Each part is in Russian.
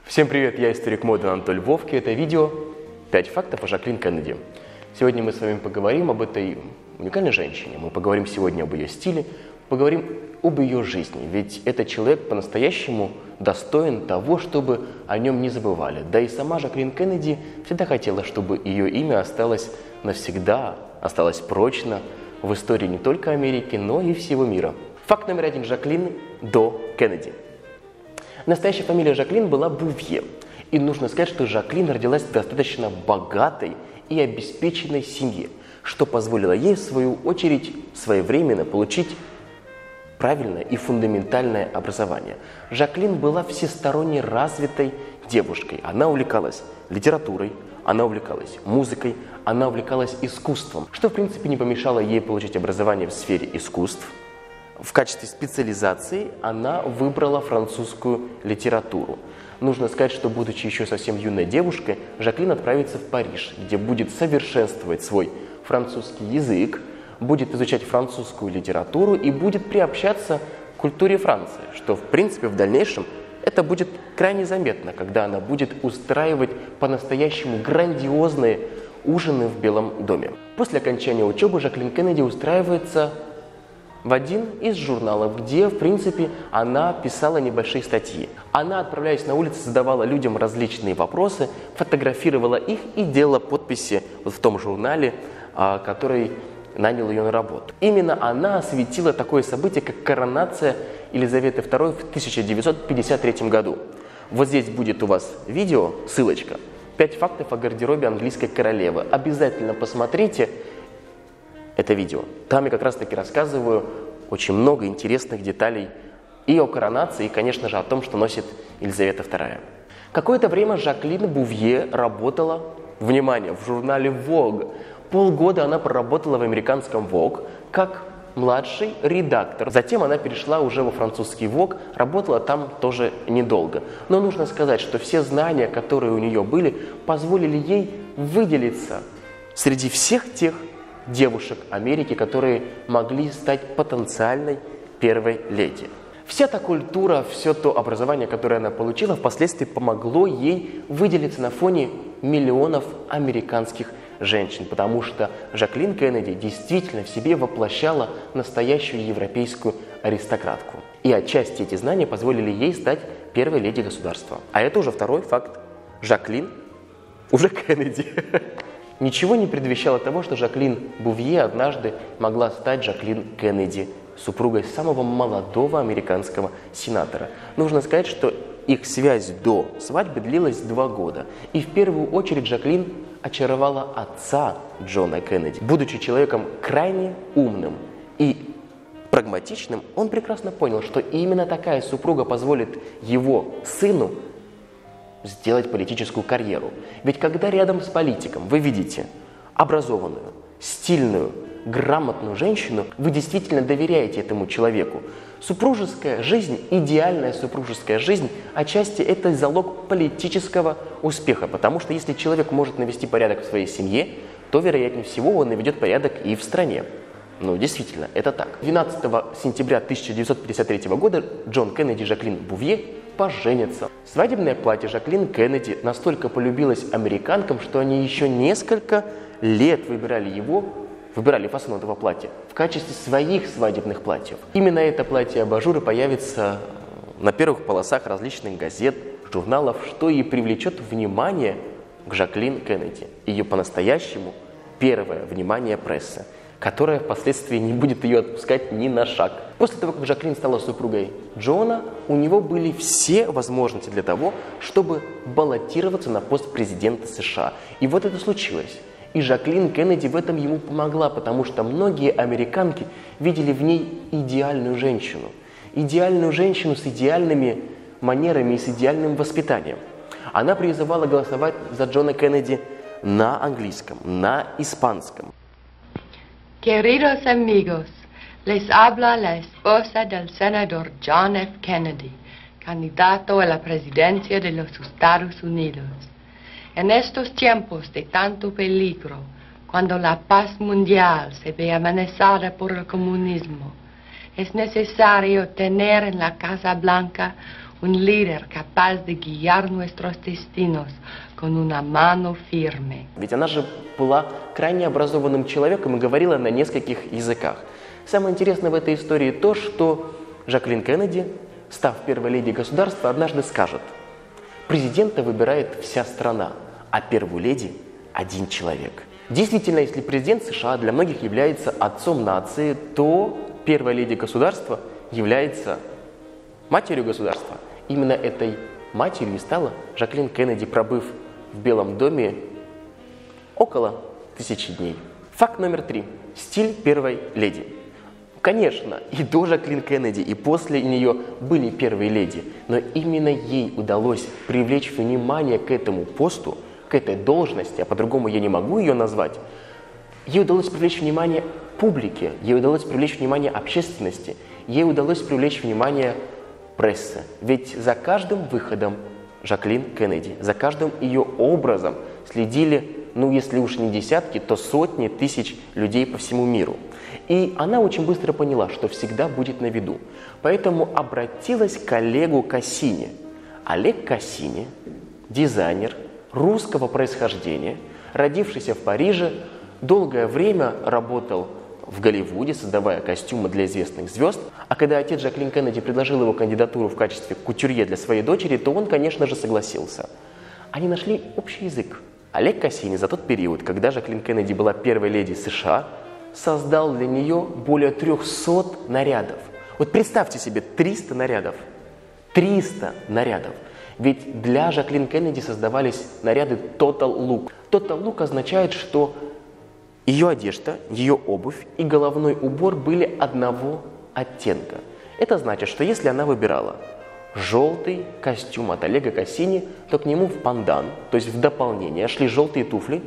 Всем привет, я историк моды Анатолий Вовки. Это видео «5 фактов о Жаклин Кеннеди». Сегодня мы с вами поговорим об этой уникальной женщине. Мы поговорим сегодня об ее стиле, поговорим об ее жизни. Ведь этот человек по-настоящему достоин того, чтобы о нем не забывали. Да и сама Жаклин Кеннеди всегда хотела, чтобы ее имя осталось навсегда, осталось прочно в истории не только Америки, но и всего мира. Факт номер 1. Жаклин до Кеннеди. Настоящая фамилия Жаклин была Бувье. И нужно сказать, что Жаклин родилась в достаточно богатой и обеспеченной семье, что позволило ей, в свою очередь, своевременно получить правильное и фундаментальное образование. Жаклин была всесторонне развитой девушкой. Она увлекалась литературой, она увлекалась музыкой, она увлекалась искусством, что, в принципе, не помешало ей получить образование в сфере искусств. В качестве специализации она выбрала французскую литературу. Нужно сказать, что, будучи еще совсем юной девушкой, Жаклин отправится в Париж, где будет совершенствовать свой французский язык, будет изучать французскую литературу и будет приобщаться к культуре Франции, что, в принципе, в дальнейшем это будет крайне заметно, когда она будет устраивать по-настоящему грандиозные ужины в Белом доме. После окончания учебы Жаклин Кеннеди устраивается в один из журналов, где, в принципе, она писала небольшие статьи. Она, отправляясь на улицу, задавала людям различные вопросы, фотографировала их и делала подписи вот в том журнале, который нанял ее на работу. Именно она осветила такое событие, как коронация Елизаветы II в 1953 году. Вот здесь будет у вас видео, ссылочка. 5 фактов о гардеробе английской королевы. Обязательно посмотрите это видео. Там я как раз таки рассказываю очень много интересных деталей и о коронации, и, конечно же, о том, что носит Елизавета II. Какое-то время Жаклин Бувье работала, внимание, в журнале Vogue. Полгода она проработала в американском Vogue как младший редактор. Затем она перешла уже во французский Vogue, работала там тоже недолго. Но нужно сказать, что все знания, которые у нее были, позволили ей выделиться среди всех тех девушек Америки, которые могли стать потенциальной первой леди. Вся та культура, все то образование, которое она получила, впоследствии помогло ей выделиться на фоне миллионов американских женщин, потому что Жаклин Кеннеди действительно в себе воплощала настоящую европейскую аристократку. И отчасти эти знания позволили ей стать первой леди государства. А это уже второй факт. Жаклин уже Кеннеди. Ничего не предвещало того, что Жаклин Бувье однажды могла стать Жаклин Кеннеди, супругой самого молодого американского сенатора. Нужно сказать, что их связь до свадьбы длилась 2 года. И в первую очередь Жаклин очаровала отца Джона Кеннеди. Будучи человеком крайне умным и прагматичным, он прекрасно понял, что именно такая супруга позволит его сыну сделать политическую карьеру. Ведь когда рядом с политиком вы видите образованную, стильную, грамотную женщину, вы действительно доверяете этому человеку. Супружеская жизнь, идеальная супружеская жизнь, отчасти это залог политического успеха, потому что если человек может навести порядок в своей семье, то, вероятнее всего, он наведет порядок и в стране. Ну, действительно, это так. 12 сентября 1953 года Джон Кеннеди и Жаклин Бувье поженятся. Свадебное платье Жаклин Кеннеди настолько полюбилось американкам, что они еще несколько лет выбирали фасон этого платья в качестве своих свадебных платьев. Именно это платье-абажуры появится на первых полосах различных газет, журналов, что и привлечет внимание к Жаклин Кеннеди. Ее по-настоящему первое внимание прессы, которая впоследствии не будет ее отпускать ни на шаг. После того, как Жаклин стала супругой Джона, у него были все возможности для того, чтобы баллотироваться на пост президента США. И вот это случилось. И Жаклин Кеннеди в этом ему помогла, потому что многие американки видели в ней идеальную женщину. Идеальную женщину с идеальными манерами и с идеальным воспитанием. Она призывала голосовать за Джона Кеннеди на английском, на испанском. Queridos amigos, les habla la esposa del senador John F. Kennedy, candidato a la presidencia de los Estados Unidos. En estos tiempos de tanto peligro, cuando la paz mundial se ve amenazada por el comunismo, es necesario tener en la Casa Blanca un líder capaz de guiar nuestros destinos con una mano firme. Ведь она же была крайне образованным человеком и говорила на нескольких языках. Самое интересное в этой истории то, что Жаклин Кеннеди, став первой леди государства, однажды скажет: президента выбирает вся страна, а первую леди – один человек. Действительно, если президент США для многих является отцом нации, то первая леди государства является матерью государства. Именно этой матерью и стала Жаклин Кеннеди, пробыв в Белом доме около 1000 дней. Факт номер 3. Стиль первой леди. Конечно, и до Жаклин Кеннеди, и после нее были первые леди, но именно ей удалось привлечь внимание к этому посту, к этой должности, а по-другому я не могу ее назвать. Ей удалось привлечь внимание публики, ей удалось привлечь внимание общественности, ей удалось привлечь внимание прессы. Ведь за каждым выходом Жаклин Кеннеди, за каждым ее образом следили, ну если уж не десятки, то сотни тысяч людей по всему миру. И она очень быстро поняла, что всегда будет на виду. Поэтому обратилась к Олегу Кассини. Олег Кассини – дизайнер русского происхождения, родившийся в Париже, долгое время работал в Голливуде, создавая костюмы для известных звезд. А когда отец Жаклин Кеннеди предложил его кандидатуру в качестве кутюрье для своей дочери, то он, конечно же, согласился. Они нашли общий язык. Олег Кассини за тот период, когда Жаклин Кеннеди была первой леди США, создал для нее более 300 нарядов. Вот представьте себе, 300 нарядов. 300 нарядов. Ведь для Жаклин Кеннеди создавались наряды Total Look. Total Look означает, что ее одежда, ее обувь и головной убор были одного оттенка. Это значит, что если она выбирала желтый костюм от Олега Кассини, то к нему в пандан, то есть в дополнение, шли желтые туфли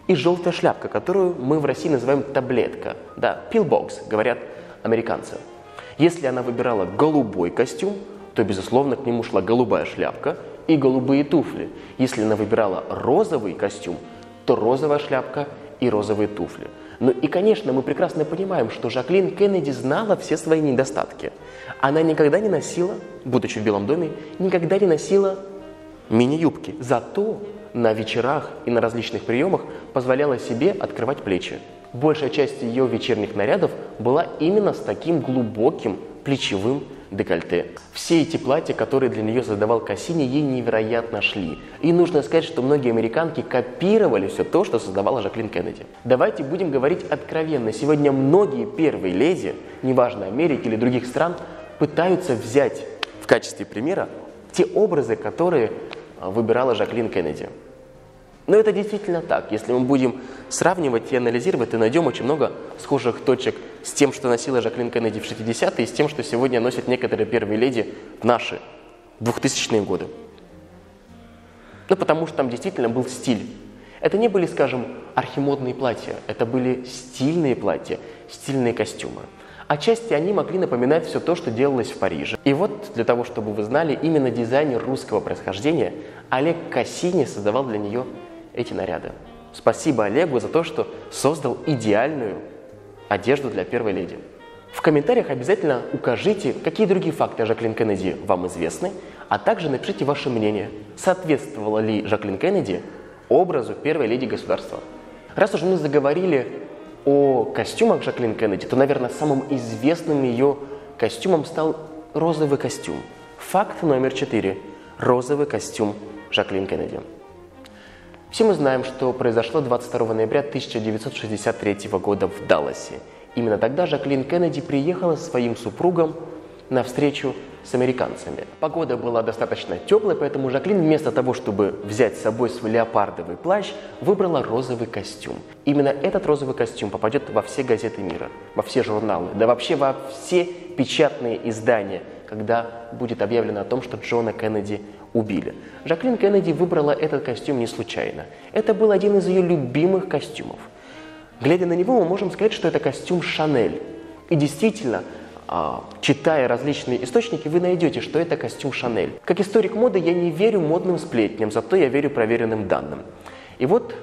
и желтая шляпка, которую мы в России называем таблетка. Да, pillbox, говорят американцы. Если она выбирала голубой костюм, то, безусловно, к нему шла голубая шляпка и голубые туфли. Если она выбирала розовый костюм, то розовая шляпка и розовые туфли. Ну и, конечно, мы прекрасно понимаем, что Жаклин Кеннеди знала все свои недостатки. Она никогда не носила, будучи в Белом доме, никогда не носила мини-юбки. Зато на вечерах и на различных приемах позволяла себе открывать плечи. Большая часть ее вечерних нарядов была именно с таким глубоким плечевым декольте. Все эти платья, которые для нее создавал Кассини, ей невероятно шли. И нужно сказать, что многие американки копировали все то, что создавала Жаклин Кеннеди. Давайте будем говорить откровенно. Сегодня многие первые леди, неважно Америки или других стран, пытаются взять в качестве примера те образы, которые выбирала Жаклин Кеннеди. Но это действительно так. Если мы будем сравнивать и анализировать, то найдем очень много схожих точек с тем, что носила Жаклин Кеннеди в 60-е, и с тем, что сегодня носят некоторые первые леди в наши 2000-е годы. Ну, потому что там действительно был стиль. Это не были, скажем, архимодные платья, это были стильные платья, стильные костюмы. Отчасти они могли напоминать все то, что делалось в Париже. И вот, для того, чтобы вы знали, именно дизайнер русского происхождения Олег Кассини создавал для нее эти наряды. Спасибо Олегу за то, что создал идеальную одежду для первой леди. В комментариях обязательно укажите, какие другие факты о Жаклин Кеннеди вам известны, а также напишите ваше мнение, соответствовала ли Жаклин Кеннеди образу первой леди государства. Раз уж мы заговорили о костюмах Жаклин Кеннеди, то, наверное, самым известным ее костюмом стал розовый костюм. Факт номер 4. Розовый костюм Жаклин Кеннеди. Все мы знаем, что произошло 22 ноября 1963 года в Далласе. Именно тогда Жаклин Кеннеди приехала со своим супругом на встречу с американцами. Погода была достаточно теплой, поэтому Жаклин вместо того, чтобы взять с собой свой леопардовый плащ, выбрала розовый костюм. Именно этот розовый костюм попадет во все газеты мира, во все журналы, да вообще во все печатные издания, когда будет объявлено о том, что Джона Кеннеди убили. Жаклин Кеннеди выбрала этот костюм не случайно. Это был один из ее любимых костюмов. Глядя на него, мы можем сказать, что это костюм Шанель. И действительно, читая различные источники, вы найдете, что это костюм Шанель. Как историк моды я не верю модным сплетням, зато я верю проверенным данным. И вот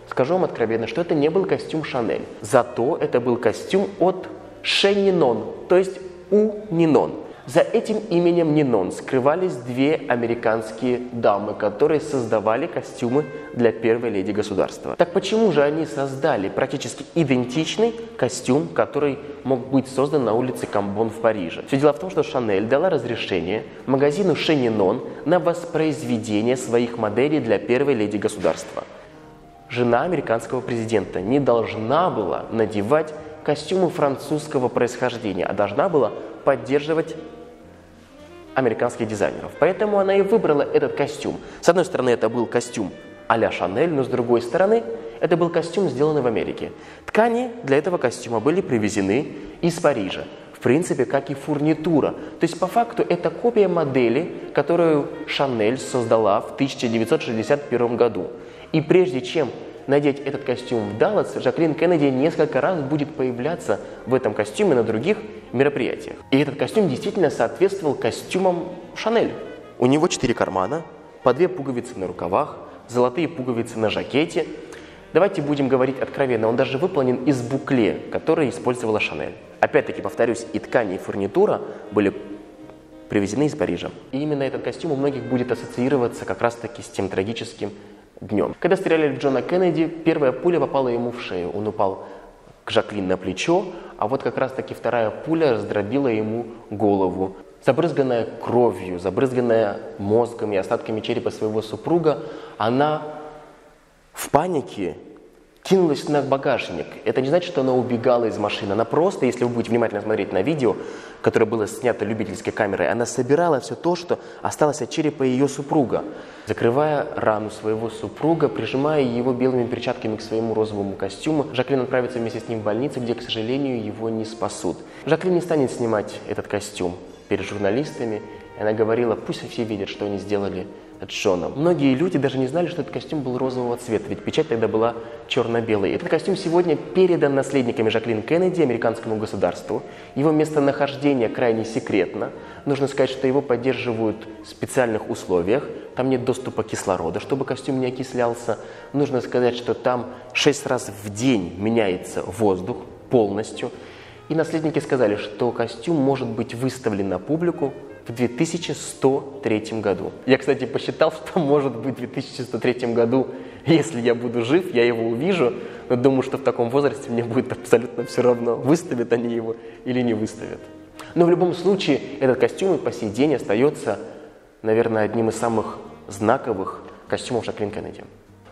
скажу вам откровенно, что это не был костюм Шанель. Зато это был костюм от Шеннинон, то есть у Нинон. За этим именем Нинон скрывались две американские дамы, которые создавали костюмы для первой леди государства. Так почему же они создали практически идентичный костюм, который мог быть создан на улице Камбон в Париже? Все дело в том, что Шанель дала разрешение магазину Chez Ninon на воспроизведение своих моделей для первой леди государства. Жена американского президента не должна была надевать костюмы французского происхождения, а должна была поддерживать американских дизайнеров. Поэтому она и выбрала этот костюм. С одной стороны, это был костюм а-ля Шанель, но с другой стороны, это был костюм, сделанный в Америке. Ткани для этого костюма были привезены из Парижа. В принципе, как и фурнитура. То есть, по факту, это копия модели, которую Шанель создала в 1961 году. И прежде чем надеть этот костюм в Даллас, Жаклин Кеннеди несколько раз будет появляться в этом костюме на других мероприятиях. И этот костюм действительно соответствовал костюмам Шанель. У него 4 кармана, по 2 пуговицы на рукавах, золотые пуговицы на жакете. Давайте будем говорить откровенно, он даже выполнен из букле, который использовала Шанель. Опять-таки, повторюсь, и ткани, и фурнитура были привезены из Парижа. И именно этот костюм у многих будет ассоциироваться как раз-таки с тем трагическим днем. Когда стреляли в Джона Кеннеди, первая пуля попала ему в шею. Он упал к Жаклин на плечо, а вот как раз-таки вторая пуля раздробила ему голову. Забрызганная кровью, забрызганная мозгом и остатками черепа своего супруга, она в панике кинулась на багажник. Это не значит, что она убегала из машины. Она просто, если вы будете внимательно смотреть на видео, которое было снято любительской камерой, она собирала все то, что осталось от черепа ее супруга, закрывая рану своего супруга, прижимая его белыми перчатками к своему розовому костюму. Жаклин отправится вместе с ним в больницу, где, к сожалению, его не спасут. Жаклин не станет снимать этот костюм перед журналистами. Она говорила, пусть все видят, что они сделали с Джоном. Многие люди даже не знали, что этот костюм был розового цвета, ведь печать тогда была черно-белой. Этот костюм сегодня передан наследниками Жаклин Кеннеди американскому государству. Его местонахождение крайне секретно. Нужно сказать, что его поддерживают в специальных условиях. Там нет доступа кислорода, чтобы костюм не окислялся. Нужно сказать, что там 6 раз в день меняется воздух полностью. И наследники сказали, что костюм может быть выставлен на публику в 2103 году. Я, кстати, посчитал, что может быть в 2103 году, если я буду жив, я его увижу, но думаю, что в таком возрасте мне будет абсолютно все равно, выставят они его или не выставят. Но в любом случае, этот костюм и по сей день остается, наверное, одним из самых знаковых костюмов Жаклин Кеннеди.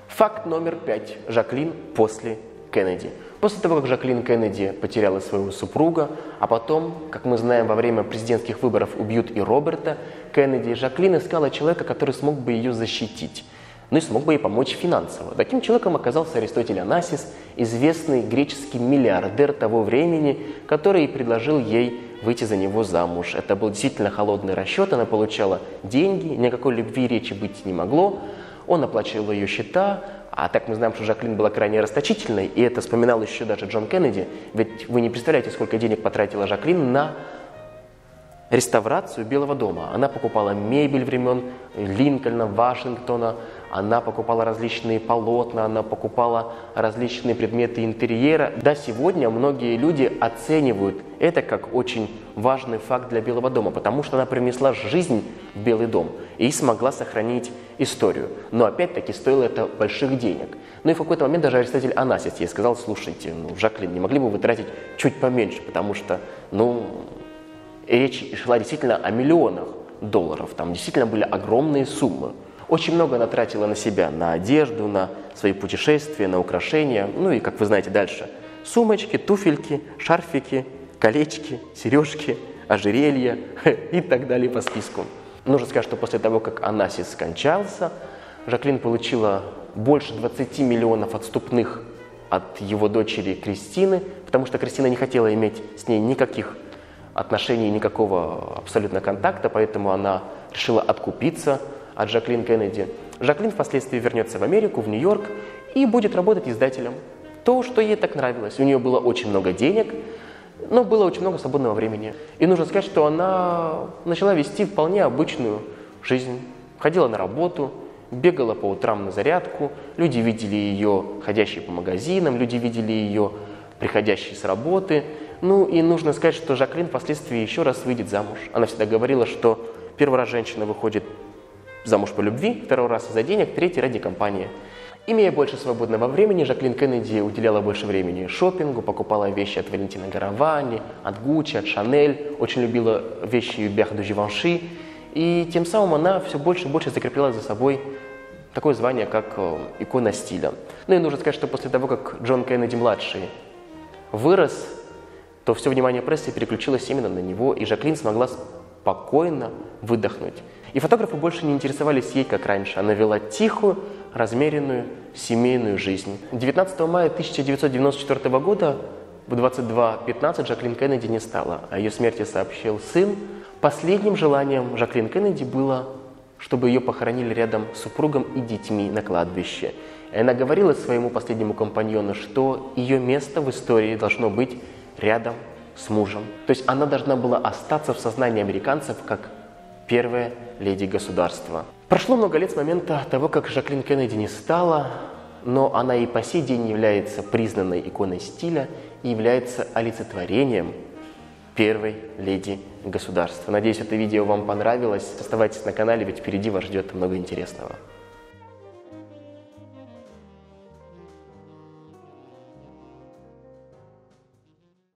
Факт номер 5. Жаклин после Кеннеди. После того, как Жаклин Кеннеди потеряла своего супруга, а потом, как мы знаем, во время президентских выборов убьют и Роберта Кеннеди, Жаклин искала человека, который смог бы ее защитить, ну и смог бы ей помочь финансово. Таким человеком оказался Аристотель Онасис, известный греческий миллиардер того времени, который предложил ей выйти за него замуж. Это был действительно холодный расчет, она получала деньги, никакой любви речи быть не могло, он оплачивал ее счета. А так мы знаем, что Жаклин была крайне расточительной, и это вспоминал еще даже Джон Кеннеди. Ведь вы не представляете, сколько денег потратила Жаклин на реставрацию Белого дома. Она покупала мебель времен Линкольна, Вашингтона, она покупала различные полотна, она покупала различные предметы интерьера. Да, сегодня многие люди оценивают это как очень важный факт для Белого дома, потому что она принесла жизнь в Белый дом и смогла сохранить историю. Но опять-таки стоило это больших денег. Ну и в какой-то момент даже Аристотель Онасис ей сказал, слушайте, Жаклин, не могли бы вы тратить чуть поменьше, потому что, речь шла действительно о миллионах долларов, там действительно были огромные суммы. Очень много она тратила на себя, на одежду, на свои путешествия, на украшения, ну и, как вы знаете, дальше. Сумочки, туфельки, шарфики, колечки, сережки, ожерелья и так далее по списку. Нужно сказать, что после того, как Онасис скончался, Жаклин получила больше 20 миллионов отступных от его дочери Кристины, потому что Кристина не хотела иметь с ней никаких отношений, никакого абсолютно контакта, поэтому она решила откупиться от Жаклин Кеннеди. Жаклин впоследствии вернется в Америку, в Нью-Йорк и будет работать издателем. То, что ей так нравилось. У нее было очень много денег, но было очень много свободного времени. И нужно сказать, что она начала вести вполне обычную жизнь. Ходила на работу, бегала по утрам на зарядку, люди видели ее ходящей по магазинам, люди видели ее приходящей с работы. Ну и нужно сказать, что Жаклин впоследствии еще раз выйдет замуж. Она всегда говорила, что первый раз женщина выходит замуж по любви, второй раз из-за денег, третий ради компании. Имея больше свободного времени, Жаклин Кеннеди уделяла больше времени шопингу, покупала вещи от Валентина Гаравани, от Гуччи, от Шанель, очень любила вещи Бях де Живанши, и тем самым она все больше и больше закрепила за собой такое звание, как икона стиля. Ну и нужно сказать, что после того, как Джон Кеннеди-младший вырос, то все внимание прессы переключилось именно на него, и Жаклин смогла спокойно выдохнуть. И фотографы больше не интересовались ей, как раньше. Она вела тихую, размеренную, семейную жизнь. 19 мая 1994 года в 22:15 Жаклин Кеннеди не стало. О ее смерти сообщил сын. Последним желанием Жаклин Кеннеди было, чтобы ее похоронили рядом с супругом и детьми на кладбище. И она говорила своему последнему компаньону, что ее место в истории должно быть рядом с мужем. То есть она должна была остаться в сознании американцев как первая леди государства. Прошло много лет с момента того, как Жаклин Кеннеди не стала, но она и по сей день является признанной иконой стиля и является олицетворением первой леди государства. Надеюсь, это видео вам понравилось. Оставайтесь на канале, ведь впереди вас ждет много интересного.